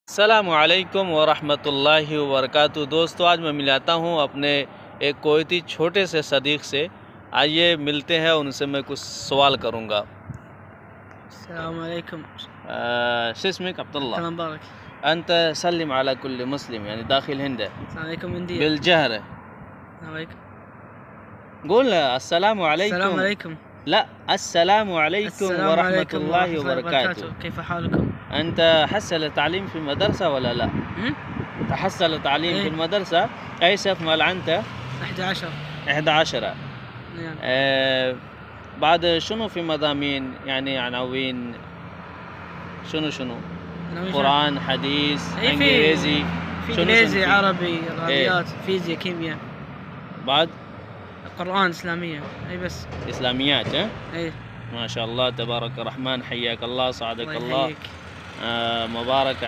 अस्सलामुअलैकुम वरहमतुल्लाहि वबरकातुहू। दोस्तों, आज मैं मिलाता हूँ अपने एक कोयती छोटे से सदीक़ से। आइए मिलते हैं, उनसे मैं कुछ सवाल करूँगा। अस्सलामुअलैकुम। शस्मिक अब्दुल्लाह। तमाम बारक। अंत सल्लिम अला कुल्ली मुस्लिम यानी दाखिल हिंद अस्सलामुअलैकुम हिंदी बिलजहर। قول السلام عليكم. السلام عليكم. لا، السلام عليكم ورحمة الله وبركاته. كيف حالكم؟ أنت حصل تعليم في المدرسة ولا لا؟ تحصل تعليم في المدرسة؟ أي صف مال أنت؟ 11. 11. نعم. بعد شنو في مضامين يعني عناوين؟ شنو؟ قرآن، حديث، إنجليزي. في إنجليزي، عربي، رياضيات، فيزياء، كيمياء. بعد قرآن، إسلامية. أي بس إسلاميات. أي ما شاء الله تبارك الرحمن. حياك الله، سعدك الله. يحييك. مبارك.